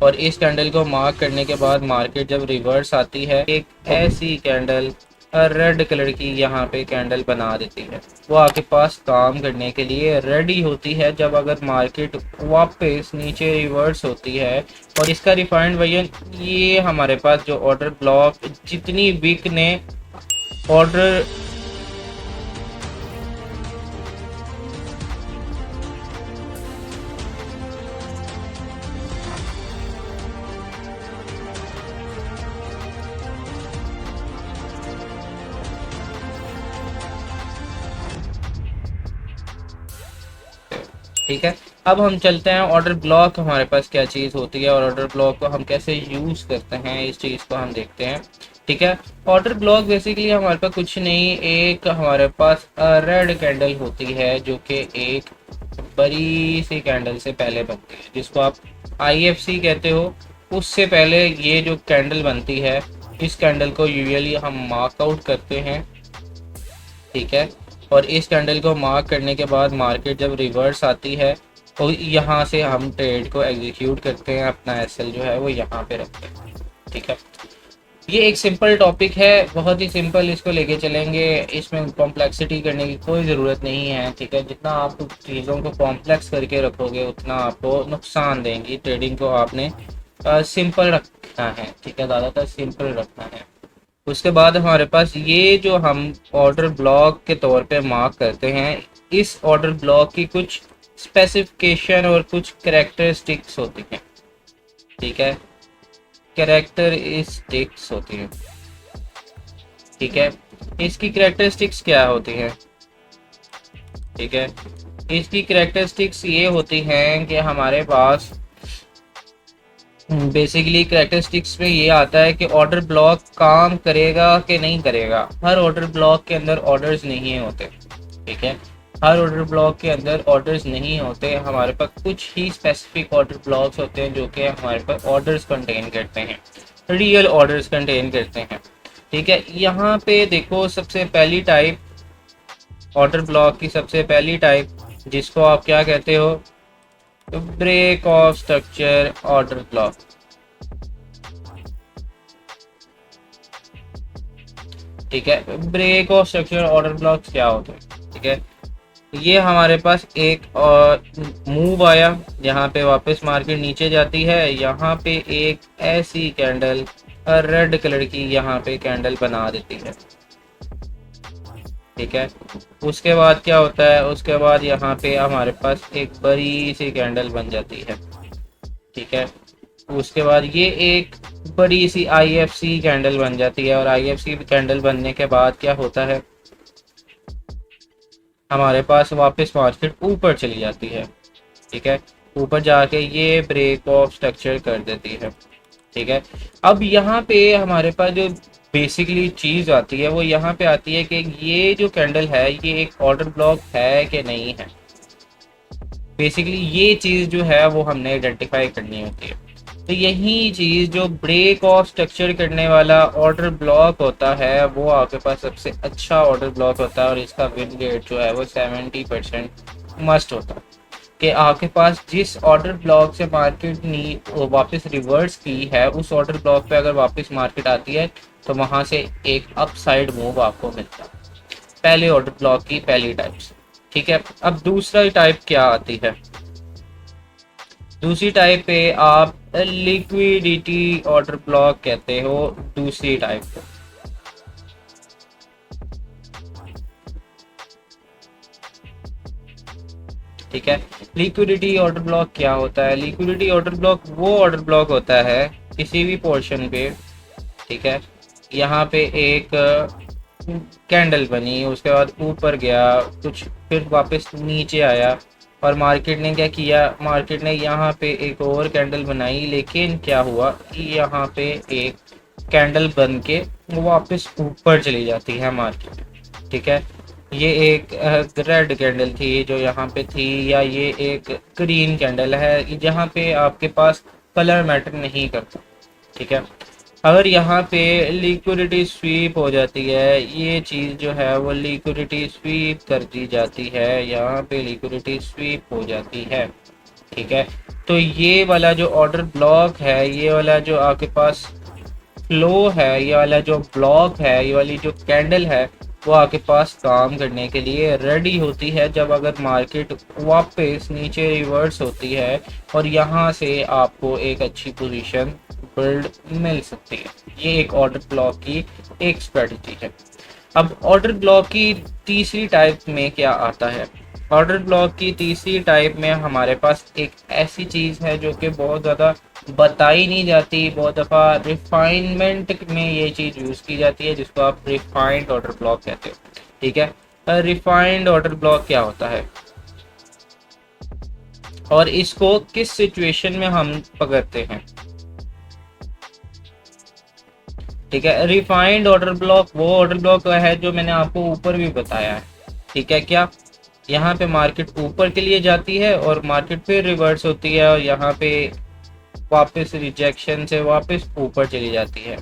और इस कैंडल को मार्क करने के बाद मार्केट जब रिवर्स आती है, एक ऐसी कैंडल रेड कलर की यहाँ पे कैंडल बना देती है। वो आपके पास काम करने के लिए रेडी होती है जब अगर मार्केट वापस नीचे रिवर्स होती है। और इसका रिफाइंड वर्जन ये हमारे पास जो ऑर्डर ब्लॉक जितनी वीक ने ऑर्डर ठीक है। अब हम चलते हैं ऑर्डर ब्लॉक हमारे पास क्या चीज़ होती है और ऑर्डर ब्लॉक को हम कैसे यूज़ करते हैं, इस चीज़ को हम देखते हैं। ठीक है। ऑर्डर ब्लॉक बेसिकली हमारे पास कुछ नहीं, एक हमारे पास रेड कैंडल होती है जो कि एक बड़ी सी कैंडल से पहले बनती है, जिसको आप IFC कहते हो। उससे पहले ये जो कैंडल बनती है, इस कैंडल को यूजुअली हम मार्कआउट करते हैं। ठीक है। और इस कैंडल को मार्क करने के बाद मार्केट जब रिवर्स आती है तो यहाँ से हम ट्रेड को एग्जीक्यूट करते हैं, अपना SL जो है वो यहाँ पे रखते हैं। ठीक है। ये एक सिंपल टॉपिक है, बहुत ही सिंपल इसको लेके चलेंगे, इसमें कॉम्प्लेक्सिटी करने की कोई ज़रूरत नहीं है। ठीक है। जितना आप चीज़ों को कॉम्प्लेक्स करके रखोगे उतना आपको नुकसान देंगी। ट्रेडिंग को आपने सिंपल रखना है। ठीक है। ज़्यादातर सिंपल रखना है। उसके बाद हमारे पास ये जो हम ऑर्डर ब्लॉक के तौर पे मार्क करते हैं, इस ऑर्डर ब्लॉक की कुछ स्पेसिफिकेशन और कुछ कैरेक्टरिस्टिक्स होती हैं। ठीक है। कैरेक्टरिस्टिक्स होती हैं। ठीक है। इसकी कैरेक्टरिस्टिक्स क्या होती हैं? ठीक है। इसकी कैरेक्टरिस्टिक्स ये होती हैं कि हमारे पास बेसिकली कैरेक्टरिस्टिक्स में ये आता है कि ऑर्डर ब्लॉक काम करेगा कि नहीं करेगा। हर ऑर्डर ब्लॉक के अंदर ऑर्डर्स नहीं होते। ठीक है। हर ऑर्डर ब्लॉक के अंदर ऑर्डर्स नहीं होते। हमारे पास कुछ ही स्पेसिफिक ऑर्डर ब्लॉक्स होते हैं जो कि हमारे पास ऑर्डर्स कंटेन करते हैं, रियल ऑर्डर्स कंटेन करते हैं। ठीक है। यहाँ पे देखो, सबसे पहली टाइप ऑर्डर ब्लॉक की सबसे पहली टाइप, जिसको आप क्या कहते हो, break of structure order block. ठीक है। Break of structure order block क्या होते हैं? ठीक है। ये हमारे पास एक मूव आया, यहाँ पे वापस मार्केट नीचे जाती है, यहाँ पे एक ऐसी कैंडल रेड कलर की यहाँ पे कैंडल बना देती है। ठीक है। उसके बाद क्या होता है, उसके बाद यहाँ पे हमारे पास एक बड़ी सी कैंडल बन जाती है। ठीक है। उसके बाद ये एक बड़ी सी IFC कैंडल बन जाती है और IFC कैंडल बनने के बाद क्या होता है, हमारे पास वापस मार्केट ऊपर चली जाती है। ठीक है। ऊपर जाके ये ब्रेक ऑफ स्ट्रक्चर कर देती है। ठीक है। अब यहाँ पे हमारे पास जो बेसिकली चीज़ आती है वो यहाँ पे आती है कि ये जो कैंडल है ये एक ऑर्डर ब्लॉक है कि नहीं है। बेसिकली ये चीज़ जो है वो हमने आइडेंटिफाई करनी होती है। तो यही चीज़ जो ब्रेक ऑफ स्ट्रक्चर करने वाला ऑर्डर ब्लॉक होता है वो आपके पास सबसे अच्छा ऑर्डर ब्लॉक होता है और इसका विन रेट जो है वो 70% मस्ट होता है। कि आपके पास जिस ऑर्डर ब्लॉक से मार्केट नी वापस रिवर्स की है, उस ऑर्डर ब्लॉक पे अगर वापस मार्केट आती है तो वहाँ से एक अपसाइड मूव आपको मिलता है, पहले ऑर्डर ब्लॉक की पहली टाइप से। ठीक है। अब दूसरा टाइप क्या आती है, दूसरी टाइप पे आप लिक्विडिटी ऑर्डर ब्लॉक कहते हो दूसरी टाइप को। ठीक है। लिक्विडिटी ऑर्डर ब्लॉक क्या होता है? लिक्विडिटी ऑर्डर ब्लॉक वो ऑर्डर ब्लॉक होता है किसी भी पोर्शन पे। ठीक है। यहाँ पे एक कैंडल बनी, उसके बाद ऊपर गया कुछ, फिर वापस नीचे आया और मार्केट ने क्या किया, मार्केट ने यहाँ पे एक और कैंडल बनाई, लेकिन क्या हुआ कि यहाँ पे एक कैंडल बन के वापस ऊपर चली जाती है मार्केट। ठीक है। ये एक रेड कैंडल थी जो यहाँ पे थी, या ये एक ग्रीन कैंडल है, जहाँ पे आपके पास कलर मैटर नहीं करता। ठीक है। अगर यहाँ पे लिक्विडिटी स्वीप हो जाती है, ये चीज़ जो है वो लिक्विडिटी स्वीप कर दी जाती है, यहाँ पे लिक्विडिटी स्वीप हो जाती है। ठीक है। तो ये वाला जो ऑर्डर ब्लॉक है, ये वाला जो आपके पास फ्लो है, ये वाला जो ब्लॉक है, ये वाली जो कैंडल है, वो आपके पास काम करने के लिए रेडी होती है जब अगर मार्केट वापस नीचे रिवर्स होती है और यहाँ से आपको एक अच्छी पोजीशन बिल्ड मिल सकती है। ये एक ऑर्डर ब्लॉक की एक स्ट्रेटजी है। अब ऑर्डर ब्लॉक की तीसरी टाइप में क्या आता है? ऑर्डर ब्लॉक की तीसरी टाइप में हमारे पास एक ऐसी चीज़ है जो कि बहुत ज़्यादा बताई नहीं जाती, बहुत दफ़ा रिफाइनमेंट में ये चीज़ यूज़ की जाती है, जिसको आप रिफाइंड ऑर्डर ब्लॉक कहते हो। ठीक है, रिफाइंड ऑर्डर ब्लॉक क्या होता है और इसको किस सिचुएशन में हम पकड़ते हैं? ठीक है, रिफाइंड ऑर्डर ब्लॉक वो ऑर्डर ब्लॉक है जो मैंने आपको ऊपर भी बताया है। ठीक है, क्या यहाँ पे मार्केट ऊपर के लिए जाती है और मार्केट फिर रिवर्स होती है और यहाँ पे वापस रिजेक्शन से वापस ऊपर चली जाती है।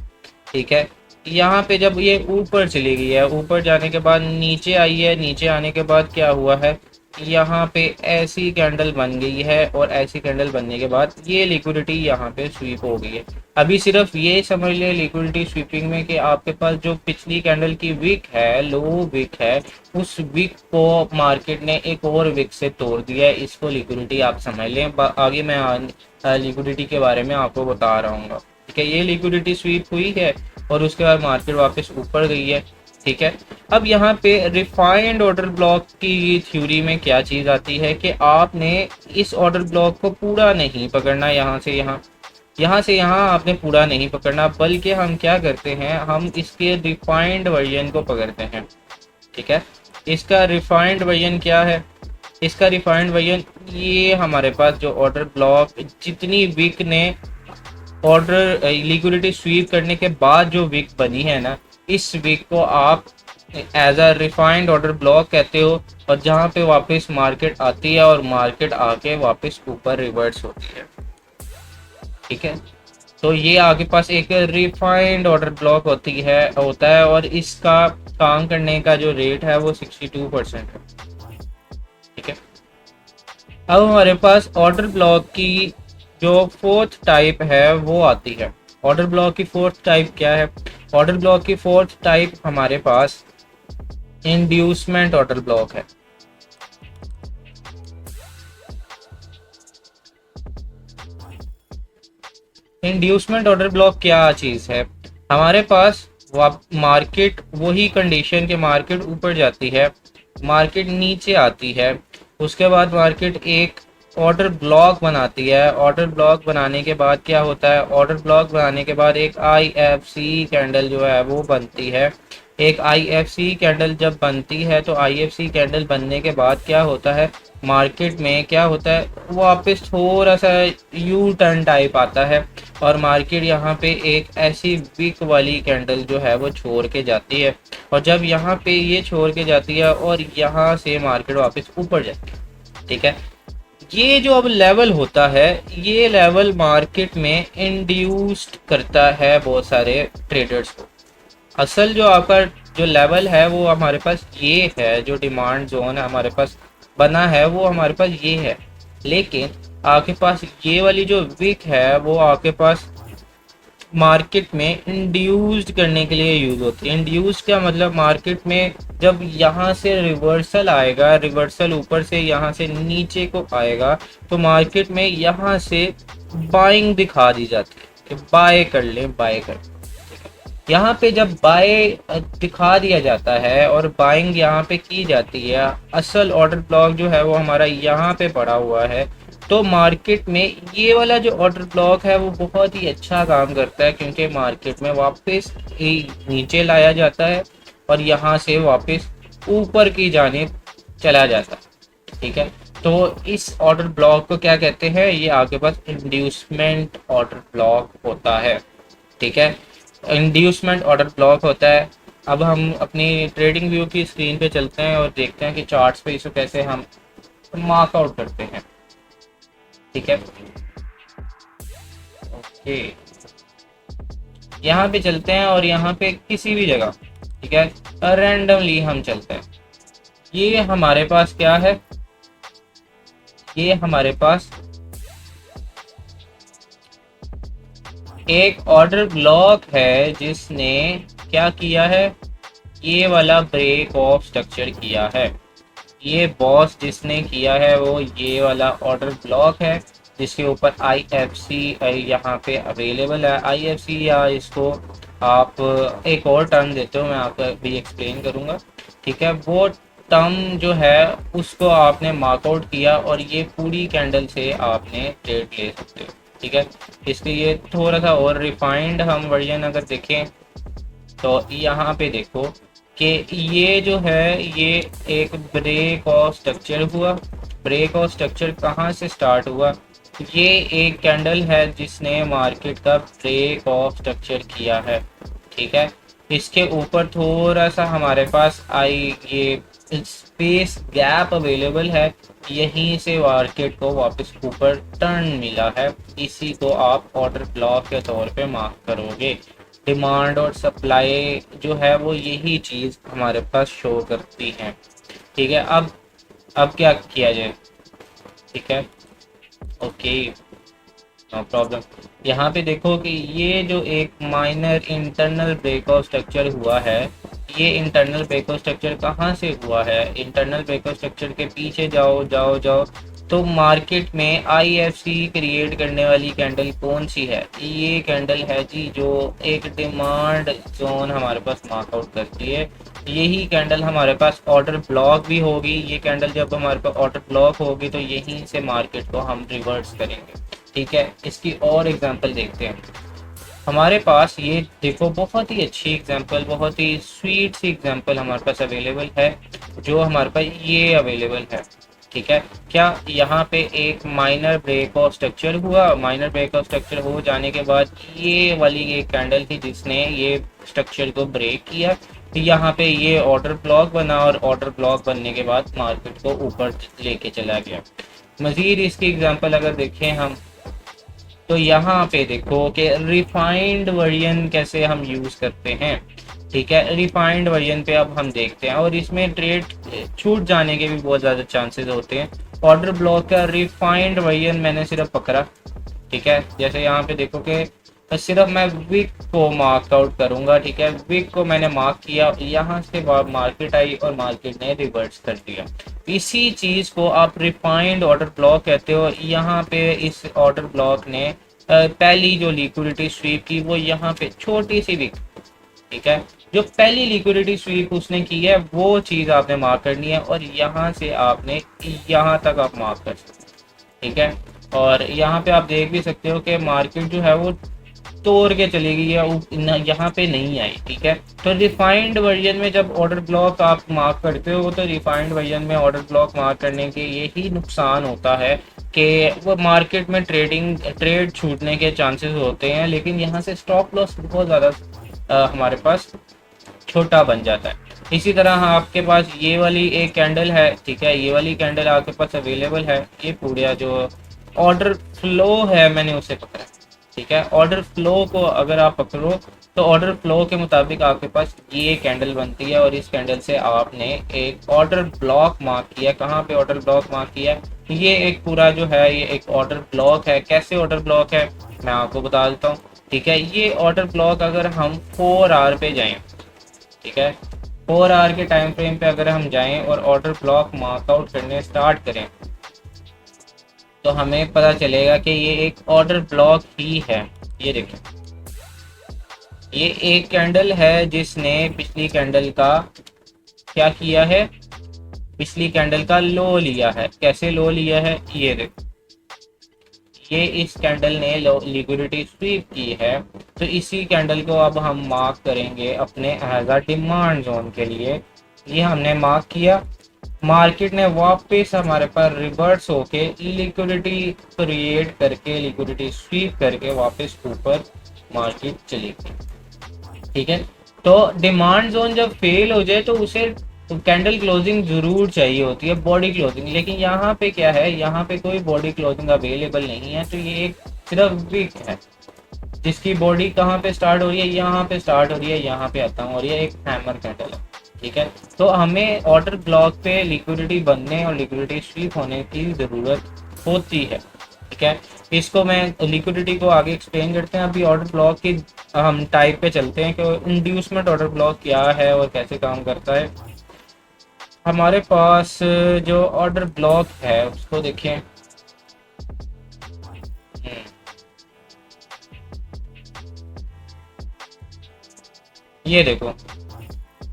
ठीक है, यहाँ पे जब ये ऊपर चली गई है, ऊपर जाने के बाद नीचे आई है, नीचे आने के बाद क्या हुआ है, यहाँ पे ऐसी कैंडल बन गई है और ऐसी कैंडल बनने के बाद ये लिक्विडिटी यहाँ पे स्वीप हो गई है। अभी सिर्फ ये समझ ले लिक्विडिटी स्वीपिंग में कि आपके पास जो पिछली कैंडल की विक है, लो विक है, उस विक को मार्केट ने एक और विक से तोड़ दिया है। इसको लिक्विडिटी आप समझ लें। आगे मैं लिक्विडिटी के बारे में आपको बता रहा हूँ। ठीक है, ये लिक्विडिटी स्वीप हुई है और उसके बाद मार्केट वापस ऊपर गई है। ठीक है, अब यहाँ पे रिफाइंड ऑर्डर ब्लॉक की थ्योरी में क्या चीज़ आती है कि आपने इस ऑर्डर ब्लॉक को पूरा नहीं पकड़ना, यहाँ से यहाँ, यहाँ से यहाँ आपने पूरा नहीं पकड़ना, बल्कि हम क्या करते हैं, हम इसके रिफाइंड वर्जन को पकड़ते हैं। ठीक है, इसका रिफाइंड वर्जन क्या है? इसका रिफाइंड वर्जन ये हमारे पास जो ऑर्डर ब्लॉक जितनी वीक ने ऑर्डर लिक्विडिटी स्वीप करने के बाद जो वीक बनी है ना, इस वीक को आप as a refined order block कहते हो। और जहाँ पे वापस मार्केट आती है और मार्केट आके वापस ऊपर रिवर्स होती है। ठीक है, तो ये आपके पास एक रिफाइंड ऑर्डर ब्लॉक होता है और इसका काम करने का जो रेट है वो 62% है। ठीक है, अब हमारे पास ऑर्डर ब्लॉक की जो फोर्थ टाइप है वो आती है। ऑर्डर ब्लॉक की फोर्थ टाइप क्या है? ऑर्डर ब्लॉक की फोर्थ टाइप हमारे पास इंड्यूसमेंट ऑर्डर ब्लॉक है। इंड्यूसमेंट ऑर्डर ब्लॉक क्या चीज है? हमारे पास मार्केट वही कंडीशन के मार्केट ऊपर जाती है, मार्केट नीचे आती है, उसके बाद मार्केट एक ऑर्डर ब्लॉक बनाती है। ऑर्डर ब्लॉक बनाने के बाद क्या होता है? ऑर्डर ब्लॉक बनाने के बाद एक IFC कैंडल जो है वो बनती है। एक IFC कैंडल जब बनती है तो IFC कैंडल बनने के बाद क्या होता है, मार्केट में क्या होता है, वापस थोड़ा सा यू टर्न टाइप आता है और मार्केट यहाँ पे एक ऐसी विक वाली कैंडल जो है वो छोड़ के जाती है। और जब यहाँ पे ये छोड़ के जाती है और यहाँ से मार्केट वापस ऊपर जाती है। ठीक है, ये जो अब लेवल होता है, ये लेवल मार्केट में इंड्यूस्ड करता है बहुत सारे ट्रेडर्स को। असल जो आपका जो लेवल है वो हमारे पास ये है, जो डिमांड जोन है हमारे पास बना है वो हमारे पास ये है। लेकिन आपके पास ये वाली जो विक है वो आपके पास मार्केट में इंड्यूस्ड करने के लिए यूज होती है। इंड्यूस्ड क्या मतलब? मार्केट में जब यहाँ से रिवर्सल आएगा, रिवर्सल ऊपर से यहाँ से नीचे को आएगा, तो मार्केट में यहाँ से बाइंग दिखा दी जाती है कि बाय कर ले, बाय कर। यहाँ पे जब बाय दिखा दिया जाता है और बाइंग यहाँ पे की जाती है, असल ऑर्डर ब्लॉक जो है वो हमारा यहाँ पे पड़ा हुआ है, तो मार्केट में ये वाला जो ऑर्डर ब्लॉक है वो बहुत ही अच्छा काम करता है, क्योंकि मार्केट में वापस नीचे लाया जाता है और यहाँ से वापस ऊपर की जानिब चला जाता है। ठीक है, तो इस ऑर्डर ब्लॉक को क्या कहते हैं? ये आपके पास इंड्यूसमेंट ऑर्डर ब्लॉक होता है। ठीक है, इंड्यूसमेंट ऑर्डर ब्लॉक होता है। अब हम अपनी ट्रेडिंग व्यू की स्क्रीन पे चलते हैं और देखते हैं कि चार्ट्स पे इसको कैसे हम मार्कआउट करते हैं। ठीक है, ओके, यहाँ पे चलते हैं और यहाँ पे किसी भी जगह, ठीक है, रैंडमली हम चलते हैं। ये हमारे पास क्या है? ये हमारे पास एक ऑर्डर ब्लॉक है जिसने क्या किया है, ये वाला ब्रेक ऑफ स्ट्रक्चर किया है। ये बॉस जिसने किया है वो ये वाला ऑर्डर ब्लॉक है, जिसके ऊपर आई एफ सी यहाँ पे अवेलेबल है। आई एफ सी या इसको आप एक और टर्म देते हो, मैं आपको भी एक्सप्लेन करूँगा। ठीक है, वो टर्म जो है उसको आपने मार्कआउट किया और ये पूरी कैंडल से आपने ट्रेड ले सकते हो। ठीक है, इसके ये थोड़ा सा और रिफाइंड हम वर्जन अगर देखें तो यहाँ पे देखो कि ये जो है ये एक ब्रेक ऑफ स्ट्रक्चर हुआ। ब्रेक ऑफ स्ट्रक्चर कहाँ से स्टार्ट हुआ, ये एक कैंडल है जिसने मार्केट का ब्रेक ऑफ स्ट्रक्चर किया है। ठीक है, इसके ऊपर थोड़ा सा हमारे पास आई ये स्पेस गैप अवेलेबल है, यहीं से मार्केट को वापस ऊपर टर्न मिला है। इसी को आप ऑर्डर ब्लॉक के तौर पे मार्क करोगे। डिमांड और सप्लाई जो है वो यही चीज़ हमारे पास शो करती है। ठीक है, अब क्या किया जाए। ठीक है, ओके, नो प्रॉब्लम। यहाँ पे देखो कि ये जो एक माइनर इंटरनल ब्रेकआउट स्ट्रक्चर हुआ है, ये इंटरनल ब्रेकआउट स्ट्रक्चर कहाँ से हुआ है, इंटरनल ब्रेकआउट स्ट्रक्चर के पीछे जाओ जाओ जाओ तो मार्केट में आईएफसी क्रिएट करने वाली कैंडल कौन सी है, ये कैंडल है जी जो एक डिमांड जोन हमारे पास मार्कआउट करती है। यही कैंडल हमारे पास ऑर्डर ब्लॉक भी होगी। ये कैंडल जब हमारे पास ऑर्डर ब्लॉक होगी तो यहीं से मार्केट को हम रिवर्स करेंगे। ठीक है, इसकी और एग्जांपल देखते हैं। हमारे पास ये देखो बहुत ही अच्छी एग्जांपल, बहुत ही स्वीट सी एग्जांपल हमारे पास अवेलेबल है, जो हमारे पास ये अवेलेबल है। ठीक है, क्या यहाँ पे एक माइनर ब्रेक ऑफ स्ट्रक्चर हुआ। माइनर ब्रेक ऑफ स्ट्रक्चर हो जाने के बाद ये वाली एक कैंडल थी जिसने ये स्ट्रक्चर को ब्रेक किया। यहाँ पे ये ऑर्डर ब्लॉक बना और ऑर्डर ब्लॉक बनने के बाद मार्केट को ऊपर लेके चला गया। मजीद इसकी एग्जांपल अगर देखें हम तो यहाँ पे देखो कि रिफाइंड वर्जन कैसे हम यूज़ करते हैं। ठीक है, रिफाइंड वर्जन पे अब हम देखते हैं और इसमें ट्रेड छूट जाने के भी बहुत ज़्यादा चांसेस होते हैं। ऑर्डर ब्लॉक का रिफाइंड वर्जन मैंने सिर्फ पकड़ा। ठीक है, जैसे यहाँ पे देखो कि सिर्फ मैं विक को मार्क आउट करूंगा। ठीक है, विक को मैंने मार्क किया, यहाँ से बाद मार्केट आई और मार्केट ने रिवर्स कर दिया। इसी चीज़ को आप रिफाइंड ऑर्डर ब्लॉक कहते हो। यहाँ पे इस ऑर्डर ब्लॉक ने पहली जो लिक्विडिटी स्वीप की वो यहाँ पे छोटी सी विक। ठीक है, जो पहली लिक्विडिटी स्वीप उसने की है वो चीज़ आपने मार्क करनी है और यहाँ से आपने यहाँ तक आप मार्क कर सकते हैं। ठीक है, और यहाँ पे आप देख भी सकते हो कि मार्केट जो है वो तोड़ के चली गई है, यहाँ पे नहीं आई। ठीक है, तो रिफाइंड वर्जन में जब ऑर्डर ब्लॉक आप मार्क करते हो तो रिफाइंड वर्जन में ऑर्डर ब्लॉक मार्क करने के यही नुकसान होता है कि वो मार्केट में ट्रेड छूटने के चांसेस होते हैं, लेकिन यहाँ से स्टॉप लॉस बहुत ज़्यादा हमारे पास छोटा बन जाता है। इसी तरह आपके पास ये वाली एक कैंडल है। ठीक है, ये वाली कैंडल आपके पास अवेलेबल है। ये पूरा जो ऑर्डर फ्लो है मैंने उसे पकड़ा। ठीक है, ऑर्डर फ्लो को अगर आप पकड़ो तो ऑर्डर फ्लो के मुताबिक आपके पास ये कैंडल बनती है और इस कैंडल से आपने एक ऑर्डर ब्लॉक मार्क किया। कहाँ पे ऑर्डर ब्लॉक मार्क किया, ये एक पूरा जो है ये एक ऑर्डर ब्लॉक है। कैसे ऑर्डर ब्लॉक है मैं आपको बता देता हूँ। ठीक है, ये ऑर्डर ब्लॉक अगर हम 4 आवर पे जाएं, ठीक है, 4 आवर के टाइम फ्रेम पे अगर हम जाएं और ऑर्डर ब्लॉक मार्कआउट करने स्टार्ट करें तो हमें पता चलेगा कि ये एक ऑर्डर ब्लॉक ही है। ये देखें, ये एक कैंडल है जिसने पिछली कैंडल का क्या किया है, पिछली कैंडल का लो लिया है। कैसे लो लिया है, ये देखो, ये इस कैंडल ने लिक्विडिटी स्वीप की है। तो इसी कैंडल को अब हम मार्क करेंगे अपने एज अ डिमांड जोन के लिए। ये हमने मार्क किया, मार्केट ने वापस हमारे पास रिवर्स होके लिक्विडिटी क्रिएट करके लिक्विडिटी स्वीप करके वापस ऊपर मार्केट चली गई। ठीक है, तो डिमांड जोन जब फेल हो जाए तो उसे कैंडल क्लोजिंग जरूर चाहिए होती है, बॉडी क्लोजिंग। लेकिन यहाँ पे क्या है, यहाँ पे कोई बॉडी क्लोजिंग अवेलेबल नहीं है। तो ये एक सिर्फ विक है जिसकी बॉडी कहाँ पे स्टार्ट हो रही है, यहाँ पे स्टार्ट हो रही है, यहाँ पे खत्म हो रही है, एक हैमर कैंडल है। ठीक है, तो हमें ऑर्डर ब्लॉक पे लिक्विडिटी बनने और लिक्विडिटी स्वीप होने की ज़रूरत होती है। ठीक है, इसको मैं लिक्विडिटी को आगे एक्सप्लेन करते हैं। अभी ऑर्डर ब्लॉक की हम टाइप पे चलते हैं कि इंड्यूसमेंट ऑर्डर ब्लॉक क्या है और कैसे काम करता है। हमारे पास जो ऑर्डर ब्लॉक है उसको देखें। ये देखो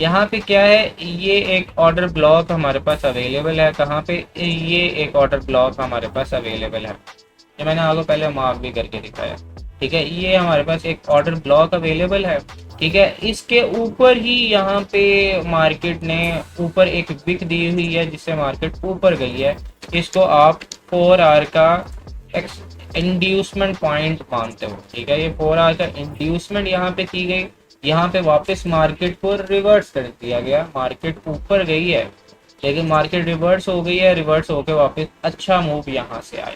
यहाँ पे क्या है, ये एक ऑर्डर ब्लॉक हमारे पास अवेलेबल है। कहाँ पे? ये एक ऑर्डर ब्लॉक हमारे पास अवेलेबल है, ये मैंने आपको पहले मार्क भी करके दिखाया। ठीक है, ये हमारे पास एक ऑर्डर ब्लॉक अवेलेबल है। ठीक है, इसके ऊपर ही यहाँ पे मार्केट ने ऊपर एक विक दी हुई है जिससे मार्केट ऊपर गई है। इसको आप 4 आवर का इंड्यूसमेंट पॉइंट मानते हो। ठीक है, ये 4 आवर का इंड्यूसमेंट यहाँ पे की गई, यहाँ पे वापस मार्केट को रिवर्स कर दिया गया। मार्केट ऊपर गई है लेकिन मार्केट रिवर्स हो गई है, रिवर्स होके वापस अच्छा मूव यहाँ से आया।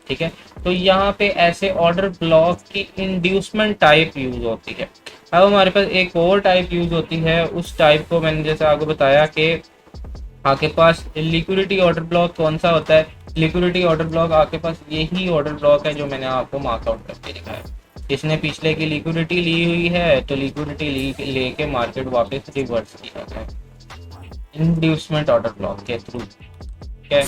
ठीक है, तो यहाँ पे ऐसे ऑर्डर ब्लॉक की इंड्यूसमेंट टाइप यूज होती है। अब हमारे पास एक और टाइप यूज होती है, उस टाइप को मैंने जैसे आपको बताया कि आपके पास लिक्विडिटी ऑर्डर ब्लॉक कौन सा होता है। लिक्विडिटी ऑर्डर ब्लॉक आपके पास यही ऑर्डर ब्लॉक है जो मैंने आपको मार्कआउट करके दिखाया। इसने पिछले की लिक्विडिटी ली हुई है तो लिक्विडिटी लेके मार्केट वापस रिवर्स किया है इंड्यूसमेंट ऑर्डर ब्लॉक के थ्रू। ठीक है,